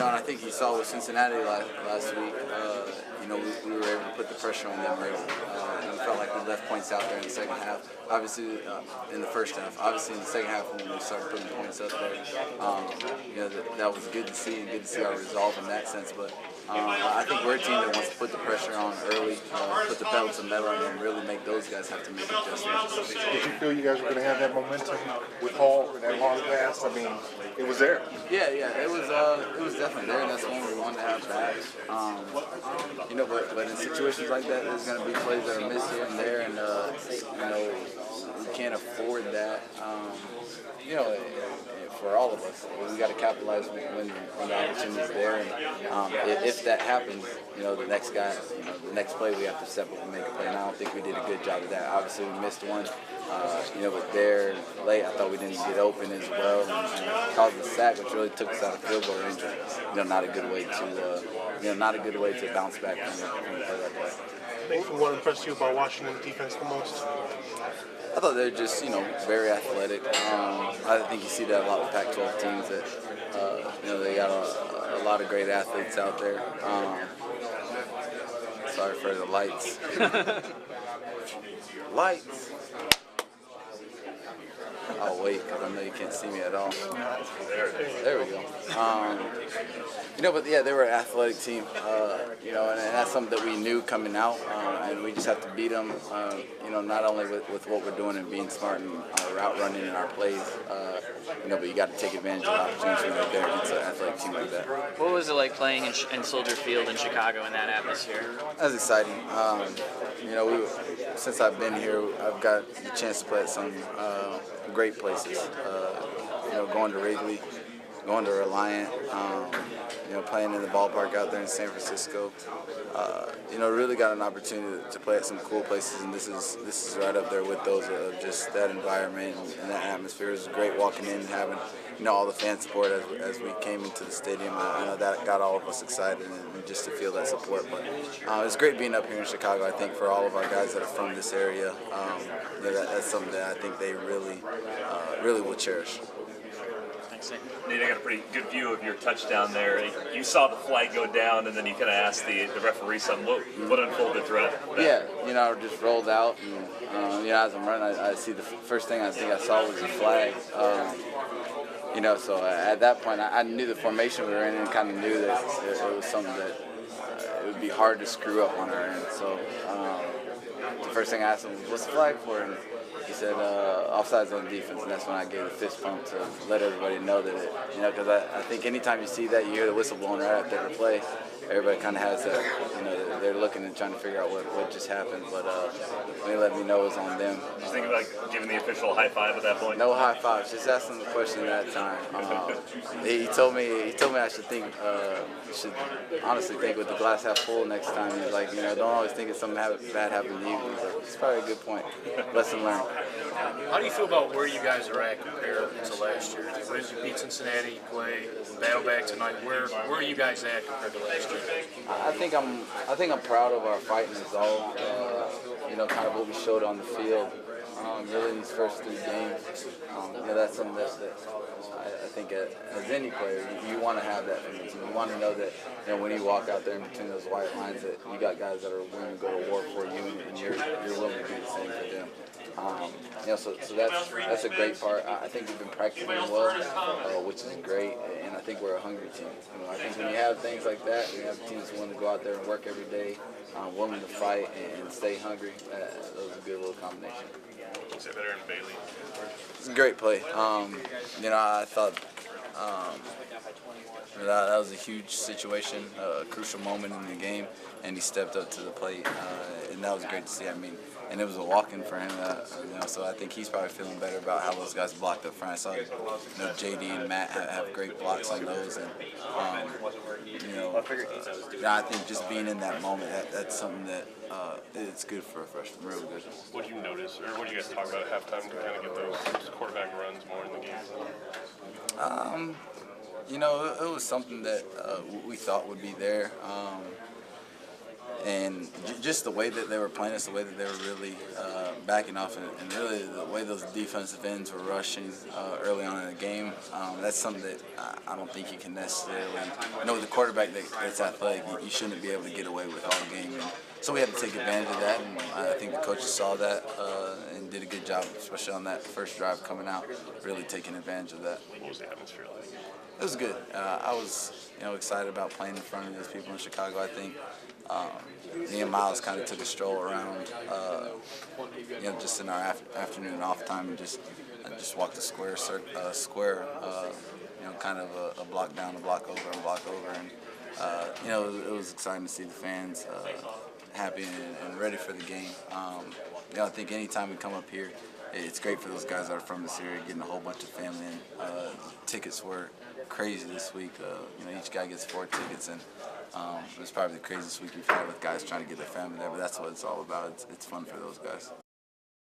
and I think you saw with Cincinnati last week, we were able to put the pressure on them early. And we felt like we left points out there in the second half. Obviously, in the first half. Obviously, in the second half when we started putting points up there, that was good to see and good to see our resolve in that sense. But I think we're a team that wants to put the pressure on early, put the pedal to the metal, and really make those guys have to make adjustments. Did you feel you guys were going to have that momentum with Hall and that long pass? I mean, it was there. Yeah, it was definitely there, and that's one we wanted to have back. But in situations like that, there's going to be plays that are missed here and there, and we can't afford that. For all of us, we got to capitalize when the opportunity's there, and if that happens, the next guy, the next play we have to step up and make a play. And I don't think we did a good job of that. Obviously, we missed one. But there late, I thought we didn't get open as well, and caused the sack, which really took us out of field goal range. Not a good way to bounce back from a play like that. Nathan, what impressed you about Washington's defense the most? I thought they're just, very athletic. I think you see that a lot with Pac-12 teams that, they got a lot of great athletes out there. Sorry for the lights. Lights. I'll wait because I know you can't see me at all. There we go. But yeah, they were an athletic team, and that's something that we knew coming out, and we just have to beat them, not only with what we're doing and being smart and route running in our plays, but you got to take advantage of the opportunities when they're there against an athletic team like that. What was it like playing in Soldier Field in Chicago in that atmosphere? That was exciting. Since I've been here, I've got the chance to play at some great places. Going to Wrigley, going to Reliant, playing in the ballpark out there in San Francisco. Really got an opportunity to play at some cool places, and this is right up there with those of just that environment and that atmosphere. It was great walking in and having all the fan support as we came into the stadium. I know that got all of us excited, and just to feel that support. But it's great being up here in Chicago. I think for all of our guys that are from this area, that's something that I think they really will cherish. Nate, I got a pretty good view of your touchdown there. You saw the flag go down, and then you kind of asked the referee something. What unfolded throughout that? Yeah, I just rolled out, and as I'm running, I see the first thing I think I saw was the flag. So at that point, I knew the formation we were in, and kind of knew that it was something that it would be hard to screw up on our end. So the first thing I asked him was, "What's the flag for?" And he said, offsides on defense, and that's when I gave a fist pump to let everybody know that because I think anytime you see that, you hear the whistle blowing right after the play, everybody kind of has that, they're looking and trying to figure out what just happened, but they let me know it was on them. Did you think about giving the official high five at that point? No high fives, just asked him the question at that time. He told me I should should honestly think with the glass half full next time. He's like, don't always think it's something bad happened to you. He's like, it's probably a good point. Lesson learned. How do you feel about where you guys are at compared to last year? You beat Cincinnati, you play, battle back tonight. Where are you guys at compared to last year? I think I'm proud of our fight and resolve. Kind of what we showed on the field. Really in these first 3 games. That's something that I think as any player, you want to have that from the team. You want to know that when you walk out there in between those white lines, that you got guys that are willing to go to war for you, and you're willing to do the same for them. So that's a great part. I think we've been practicing well, which is great, and I think we're a hungry team. I think when you have things like that, when you have teams willing to go out there and work every day, willing to fight and stay hungry, those are a good little combination. Is it better than Bailey? It's a great play. I thought that was a huge situation, a crucial moment in the game, and he stepped up to the plate, and that was great to see. And it was a walk-in for him, so I think he's probably feeling better about how those guys blocked up front. I saw JD and Matt have great blocks on those, and I think just being in that moment, that's something that it's good for a freshman, real good. What do you notice, or what do you guys talk about at halftime to kind of get those quarterback runs more in the game? It was something that we thought would be there. And just the way that they were playing us, the way that they were really backing off, and really the way those defensive ends were rushing early on in the game, that's something that I don't think you can necessarily know. With the quarterback that's athletic, you shouldn't be able to get away with all game. And so we had to take advantage of that, and I think the coaches saw that and did a good job, especially on that first drive coming out, really taking advantage of that. What was the atmosphere like? It was good. I was, excited about playing in front of these people in Chicago. I think me and Miles kind of took a stroll around, just in our afternoon off time, and just walked the square, kind of a block down, a block over, and it was exciting to see the fans happy and ready for the game. I think anytime we come up here, it's great for those guys that are from this area, getting a whole bunch of family in. Tickets were crazy this week. Each guy gets 4 tickets, and it was probably the craziest week we've had with guys trying to get their family there, but that's what it's all about. It's fun for those guys.